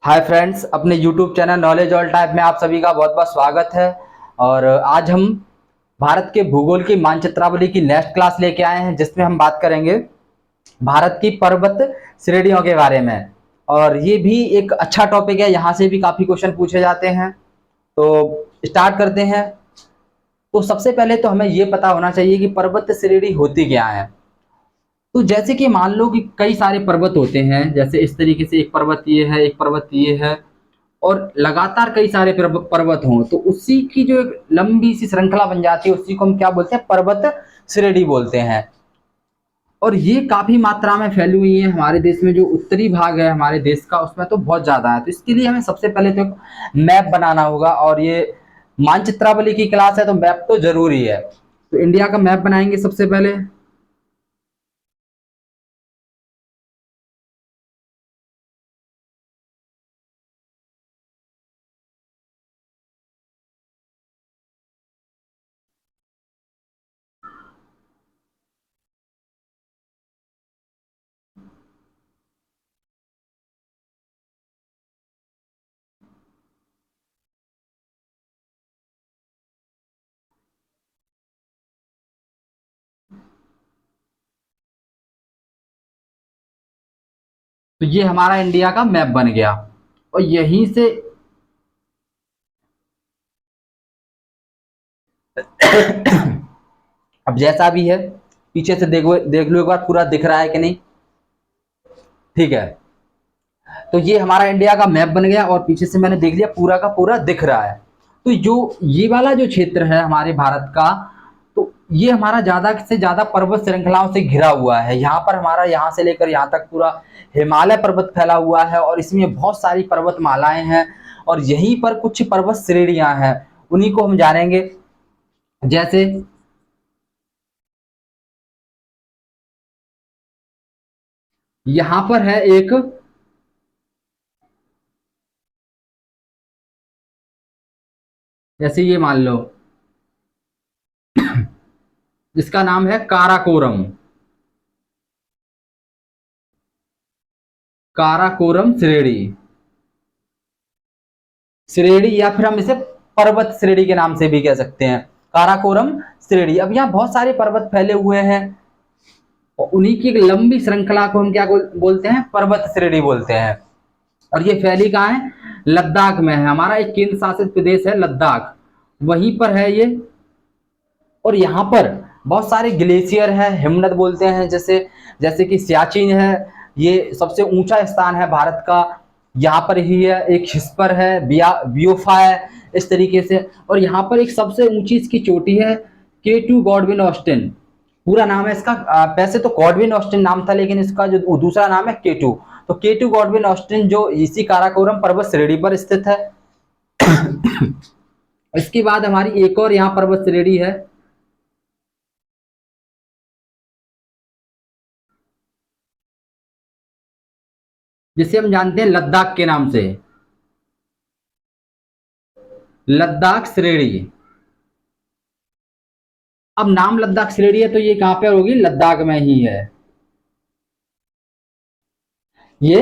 Hi friends, अपने YouTube channel knowledge all type में आप सभी का बहुत बहुत स्वागत है। और आज हम भारत के भूगोल की मानचित्रावली की नेक्स्ट क्लास लेके आए हैं, जिसमें हम बात करेंगे भारत की पर्वत श्रेणियों के बारे में। और ये भी एक अच्छा टॉपिक है, यहाँ से भी काफ़ी क्वेश्चन पूछे जाते हैं। तो स्टार्ट करते हैं। तो सबसे पहले तो हमें ये पता होना चाहिए कि पर्वत श्रेणी होती क्या है। तो जैसे कि मान लो कि कई सारे पर्वत होते हैं, जैसे इस तरीके से एक पर्वत ये है, एक पर्वत ये है, और लगातार कई सारे पर्वत हों तो उसी की जो एक लंबी सी श्रृंखला बन जाती है, उसी को हम क्या बोलते हैं, पर्वत श्रेणी बोलते हैं। और ये काफी मात्रा में फैली हुई है हमारे देश में। जो उत्तरी भाग है हमारे देश का, उसमें तो बहुत ज्यादा है। तो इसके लिए हमें सबसे पहले तो मैप बनाना होगा, और ये मानचित्रावली की क्लास है तो मैप तो जरूरी है। तो इंडिया का मैप बनाएंगे सबसे पहले। तो ये हमारा इंडिया का मैप बन गया, और यहीं से अब जैसा भी है, पीछे से देखो, देख लो एक बार पूरा दिख रहा है कि नहीं। ठीक है, तो ये हमारा इंडिया का मैप बन गया, और पीछे से मैंने देख लिया पूरा का पूरा दिख रहा है। तो जो ये वाला जो क्षेत्र है हमारे भारत का, तो ये हमारा ज्यादा से ज्यादा पर्वत श्रृंखलाओं से घिरा हुआ है। यहाँ पर हमारा यहाँ से लेकर यहाँ तक पूरा हिमालय पर्वत फैला हुआ है, और इसमें बहुत सारी पर्वतमालाएं हैं, और यहीं पर कुछ पर्वत श्रेणियां हैं, उन्हीं को हम जानेंगे। जैसे यहाँ पर है एक, जैसे ये मान लो, जिसका नाम है काराकोरम। काराकोरम श्रेणी, श्रेणी या फिर हम इसे पर्वत श्रेणी के नाम से भी कह सकते हैं, काराकोरम श्रेणी। अब यहाँ बहुत सारे पर्वत फैले हुए हैं, और उन्हीं की एक लंबी श्रृंखला को हम क्या बोलते हैं, पर्वत श्रेणी बोलते हैं। और ये फैली कहाँ है, लद्दाख में है। हमारा एक केंद्र शासित प्रदेश है लद्दाख, वहीं पर है ये। और यहाँ पर बहुत सारे ग्लेशियर है, हिमनद बोलते हैं, जैसे जैसे कि सियाचिन है, ये सबसे ऊंचा स्थान है भारत का। यहाँ पर ही है एक हिस्पर है, बियोफा है, इस तरीके से। और यहाँ पर एक सबसे ऊंची इसकी चोटी है, K2 गॉडविन ऑस्टिन, पूरा नाम है इसका। वैसे तो गॉडविन ऑस्टिन नाम था, लेकिन इसका जो दूसरा नाम है K2। तो K2 गॉडविन ऑस्टिन जो इसी काराकोरम पर्वत श्रेणी पर स्थित है। इसके बाद हमारी एक और यहाँ पर्वत श्रेणी है, जिसे हम जानते हैं लद्दाख के नाम से, लद्दाख श्रेणी। अब नाम लद्दाख श्रेणी है, तो ये कहां पर होगी, लद्दाख में ही है। ये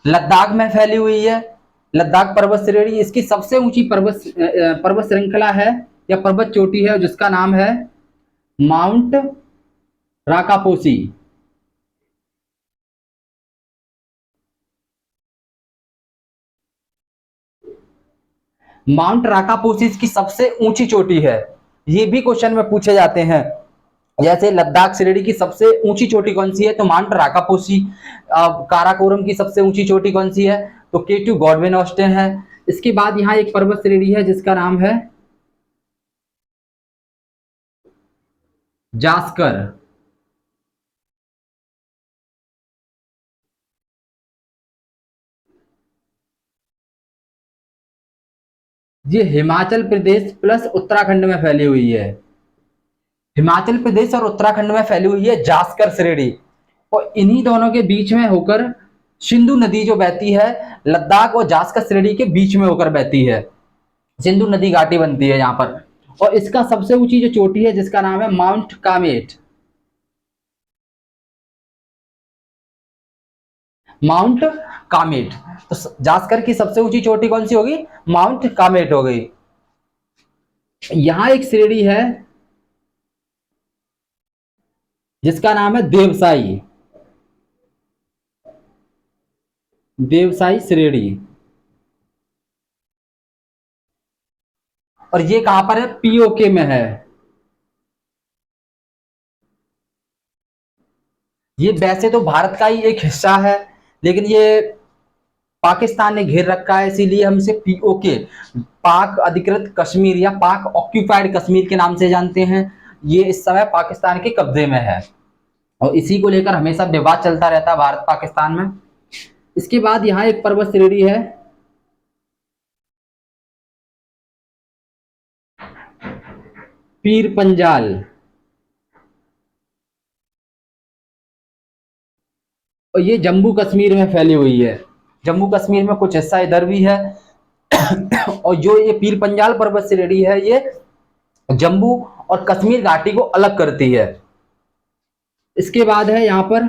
लद्दाख में फैली हुई है, लद्दाख पर्वत श्रेणी। इसकी सबसे ऊंची पर्वत श्रृंखला है या पर्वत चोटी है, जिसका नाम है माउंट राकापोसी। माउंट राकापोसी इसकी सबसे ऊंची चोटी है। ये भी क्वेश्चन में पूछे जाते हैं, जैसे लद्दाख श्रेणी की सबसे ऊंची चोटी कौन सी है, तो माउंट राकापोसी। काराकोरम की सबसे ऊंची चोटी कौन सी है, तो K2 गॉडविन ऑस्टिन है। इसके बाद यहाँ एक पर्वत श्रेणी है जिसका नाम है जास्कर। ये हिमाचल प्रदेश प्लस उत्तराखंड में फैली हुई है। हिमाचल प्रदेश और उत्तराखंड में फैली हुई है जास्कर श्रेणी। और इन्हीं दोनों के बीच में होकर सिंधु नदी जो बहती है, लद्दाख और जास्कर श्रेणी के बीच में होकर बहती है, सिंधु नदी घाटी बनती है यहाँ पर। और इसका सबसे ऊंची जो चोटी है, जिसका नाम है माउंट कामेट। माउंट कामेट। तो जास्कर की सबसे ऊंची चोटी कौन सी होगी? माउंट कामेट हो गई। यहां एक श्रेणी है जिसका नाम है देवसाई, देवसाई श्रेणी। और ये कहां पर है? पीओके में है। ये वैसे तो भारत का ही एक हिस्सा है, लेकिन ये पाकिस्तान ने घेर रखा है, इसीलिए हम इसे पीओके, पाक अधिकृत कश्मीर या पाक ऑक्यूपाइड कश्मीर के नाम से जानते हैं। ये इस समय पाकिस्तान के कब्जे में है और इसी को लेकर हमेशा विवाद चलता रहता है भारत पाकिस्तान में। इसके बाद यहाँ एक पर्वत श्रेणी है पीर पंजाल, और ये जम्मू कश्मीर में फैली हुई है। जम्मू कश्मीर में कुछ हिस्सा इधर भी है और जो ये पीर पंजाल पर्वत श्रेणी है, ये जम्मू और कश्मीर घाटी को अलग करती है। इसके बाद है यहाँ पर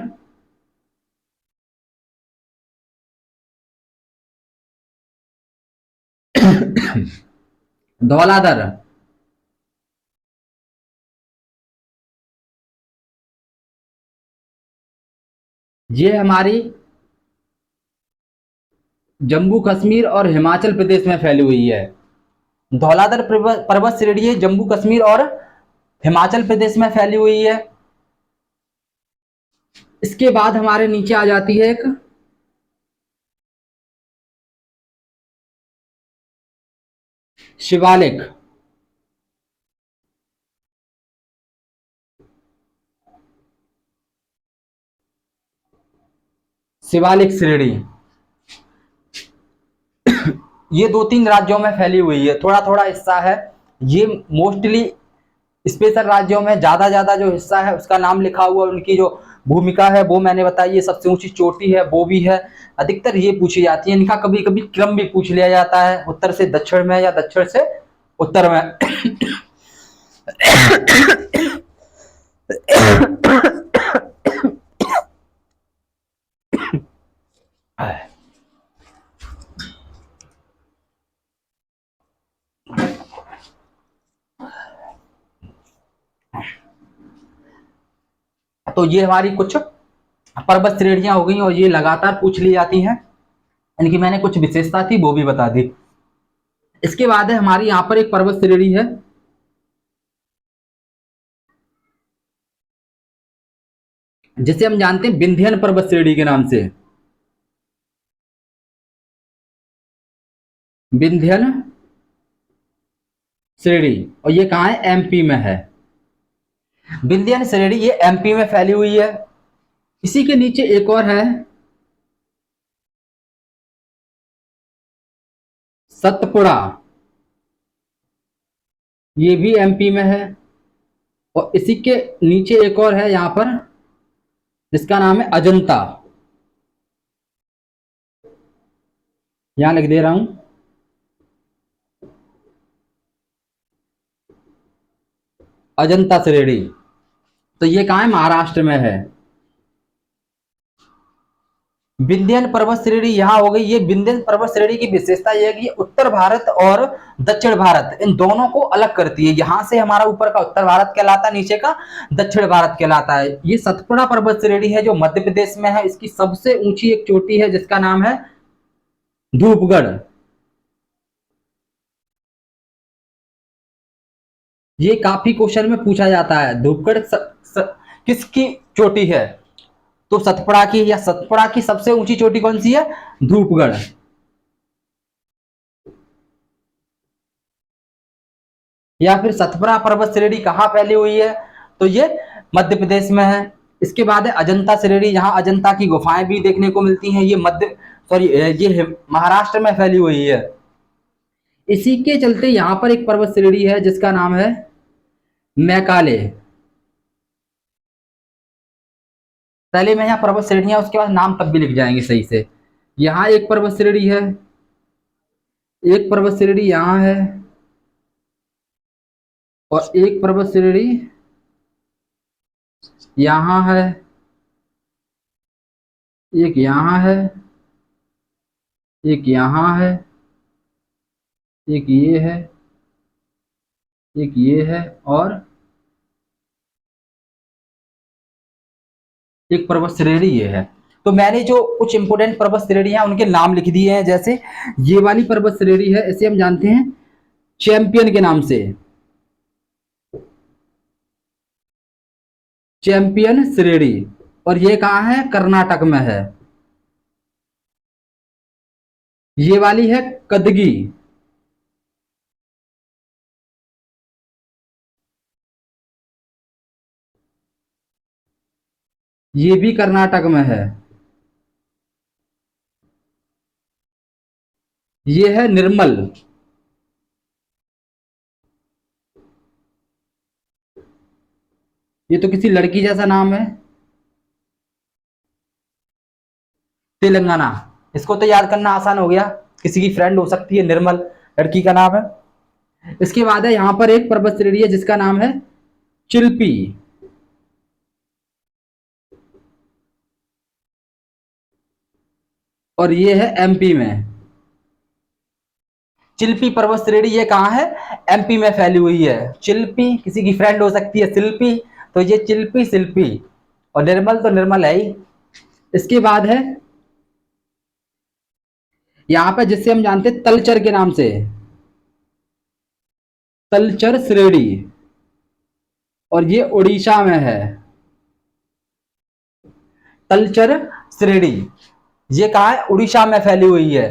धौलाधर। ये हमारी जम्मू कश्मीर और हिमाचल प्रदेश में फैली हुई है। धौलाधर पर्वत श्रेणी जम्मू कश्मीर और हिमाचल प्रदेश में फैली हुई है। इसके बाद हमारे नीचे आ जाती है एक शिवालिक। शिवालिक श्रेणी ये 2-3 राज्यों में फैली हुई है, थोड़ा थोड़ा हिस्सा है। ये मोस्टली स्पेशल राज्यों में ज्यादा ज्यादा जो हिस्सा है उसका नाम लिखा हुआ, उनकी जो भूमिका है वो मैंने बताई। ये सबसे ऊंची चोटी है वो भी है। अधिकतर ये पूछी जाती है, इनका कभी कभी क्रम भी पूछ लिया जाता है, उत्तर से दक्षिण में या दक्षिण से उत्तर में। तो ये हमारी कुछ पर्वत श्रेणियां हो गई और ये लगातार पूछ ली जाती हैं। इनकी मैंने कुछ विशेषता थी वो भी बता दी। इसके बाद है हमारी यहाँ पर एक पर्वत श्रेणी है जिसे हम जानते हैं विंध्यन पर्वत श्रेणी के नाम से। विंध्यन श्रेणी, और ये कहाँ है? एमपी में है। विंध्यन श्रेणी ये एमपी में फैली हुई है। इसी के नीचे एक और है सतपुड़ा, ये भी एमपी में है। और इसी के नीचे एक और है यहाँ पर जिसका नाम है अजंता, यहां लिख दे रहा हूं अजंता श्रेणी। तो ये कहाँ है? महाराष्ट्र में है। विंध्यन पर्वत श्रेणी यहाँ हो गई। ये विंध्यन पर्वत श्रेणी की विशेषता यह है कि उत्तर भारत और दक्षिण भारत इन दोनों को अलग करती है। यहां से हमारा ऊपर का उत्तर भारत कहलाता है, नीचे का दक्षिण भारत कहलाता है। ये सतपुड़ा पर्वत श्रेणी है जो मध्य प्रदेश में है। इसकी सबसे ऊंची एक चोटी है जिसका नाम है धूपगढ़। ये काफी क्वेश्चन में पूछा जाता है, धूपगढ़ किसकी चोटी है? तो सतपुड़ा की, या सतपुड़ा की सबसे ऊंची चोटी कौन सी है? धूपगढ़। या फिर सतपुड़ा पर्वत श्रेणी कहाँ फैली हुई है? तो ये मध्य प्रदेश में है। इसके बाद है अजंता श्रेणी, यहाँ अजंता की गुफाएं भी देखने को मिलती हैं। ये ये महाराष्ट्र में फैली हुई है। इसी के चलते यहाँ पर एक पर्वत श्रेणी है जिसका नाम है मैकाले। पहले मैं यहाँ पर्वत श्रेणियां उसके बाद नाम तब भी लिख जाएंगे सही से। यहाँ एक पर्वत श्रेणी है, एक पर्वत श्रेणी यहाँ है, और एक पर्वत श्रेणी यहाँ है, एक यहाँ है, एक यहाँ है, एक ये है, एक ये है, और एक पर्वत श्रेणी ये है। तो मैंने जो कुछ इंपोर्टेंट पर्वत श्रेणी हैं उनके नाम लिख दिए हैं। जैसे ये वाली पर्वत श्रेणी है, इसे हम जानते हैं चैंपियन के नाम से, चैंपियन श्रेणी। और ये कहाँ है? कर्नाटक में है। ये वाली है कदगी, ये भी कर्नाटक में है। ये है निर्मल, ये तो किसी लड़की जैसा नाम है। तेलंगाना, इसको तो याद करना आसान हो गया, किसी की फ्रेंड हो सकती है, निर्मल लड़की का नाम है। इसके बाद है यहां पर एक पर्वत श्रेणी है जिसका नाम है चिल्पी, और ये है एमपी में। चिल्पी पर्वत श्रेणी ये कहाँ है? एमपी में फैली हुई है। चिल्पी किसी की फ्रेंड हो सकती है, शिल्पी, तो ये चिल्पी शिल्पी, और निर्मल तो निर्मल है ही। इसके बाद है यहां पर जिससे हम जानते हैं तलचर के नाम से, तलचर श्रेणी, और ये उड़ीसा में है। तलचर श्रेणी ये कहाँ है? उड़ीसा में फैली हुई है।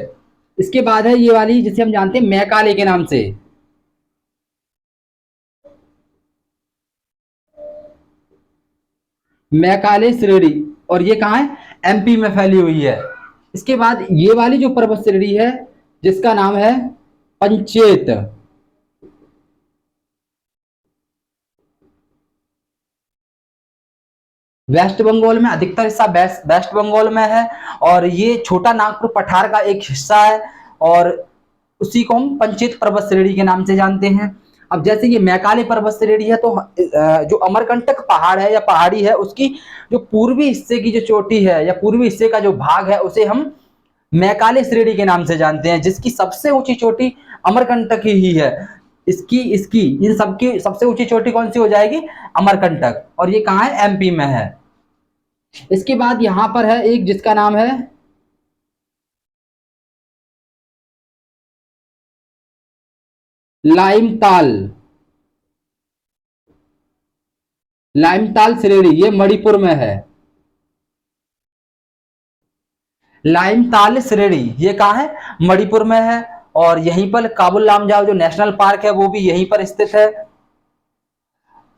इसके बाद है ये वाली जिसे हम जानते हैं मैकाले के नाम से, मैकाले श्रेणी, और ये कहाँ है? एमपी में फैली हुई है। इसके बाद ये वाली जो पर्वत श्रेणी है जिसका नाम है पंचेत, वेस्ट बंगाल में, अधिकतर हिस्सा वेस्ट बंगाल में है, और ये छोटा नागपुर पठार का एक हिस्सा है, और उसी को हम पंचेत पर्वत श्रेणी के नाम से जानते हैं। अब जैसे ये मैकाले पर्वत श्रेणी है, तो जो अमरकंटक पहाड़ है या पहाड़ी है, उसकी जो पूर्वी हिस्से की जो चोटी है या पूर्वी हिस्से का जो भाग है उसे हम मैकाले श्रेणी के नाम से जानते हैं, जिसकी सबसे ऊंची चोटी अमरकंटक ही है। इसकी इसकी इन सबकी सबसे ऊंची चोटी कौन सी हो जाएगी? अमरकंटक, और ये कहाँ है? एमपी में है। इसके बाद यहां पर है एक जिसका नाम है लाइमताल, लाइमताल श्रेणी, ये मणिपुर में है। लाइमताल श्रेणी ये कहाँ है? मणिपुर में है, और यहीं पर काबुल लामजाओ जो नेशनल पार्क है वो भी यहीं पर स्थित है।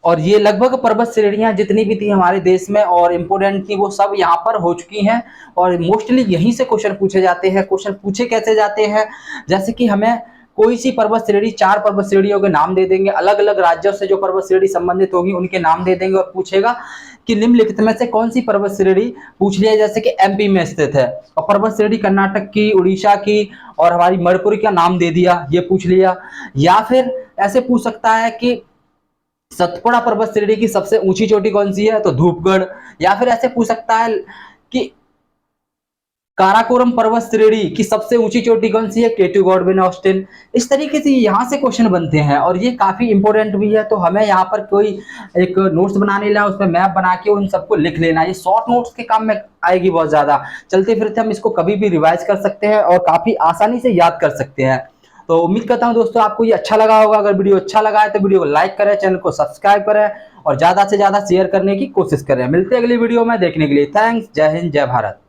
और ये लगभग पर्वत श्रेणियां जितनी भी थी हमारे देश में और इम्पोर्टेंट थी वो सब यहाँ पर हो चुकी हैं, और मोस्टली यहीं से क्वेश्चन पूछे जाते हैं। क्वेश्चन पूछे कैसे जाते हैं? जैसे कि हमें कोई सी पर्वत श्रेणी, 4 पर्वत श्रेणियों के नाम दे देंगे, अलग अलग राज्यों से जो पर्वत श्रेणी संबंधित होगी उनके नाम दे देंगे, और पूछेगा कि निम्नलिखित में से कौन सी पर्वत श्रेणी, पूछ लिया जैसे कि एमपी में स्थित है, और पर्वत श्रेणी कर्नाटक की, उड़ीसा की और हमारी मणिपुर का नाम दे दिया, ये पूछ लिया। या फिर ऐसे पूछ सकता है कि सतपुड़ा पर्वत श्रेणी की सबसे ऊंची चोटी कौन सी है, तो धूपगढ़। या फिर ऐसे पूछ सकता है कि काराकोरम पर्वत श्रेणी की सबसे ऊंची चोटी कौन सी है, केटू गॉडविन ऑस्टिन। इस तरीके से यहाँ से क्वेश्चन बनते हैं, और ये काफी इंपॉर्टेंट भी है। तो हमें यहाँ पर कोई एक नोट्स बनाने ला, उसमें मैप बना के उन सबको लिख लेना, ये शॉर्ट नोट्स के काम में आएगी बहुत ज्यादा। चलते फिरते हम इसको कभी भी रिवाइज कर सकते हैं और काफी आसानी से याद कर सकते हैं। तो उम्मीद करता हूं दोस्तों आपको ये अच्छा लगा होगा। अगर वीडियो अच्छा लगा है तो वीडियो को लाइक करें, चैनल को सब्सक्राइब करें, और ज्यादा से ज्यादा शेयर करने की कोशिश करें। मिलते हैं अगली वीडियो में, देखने के लिए थैंक्स। जय हिंद, जय भारत।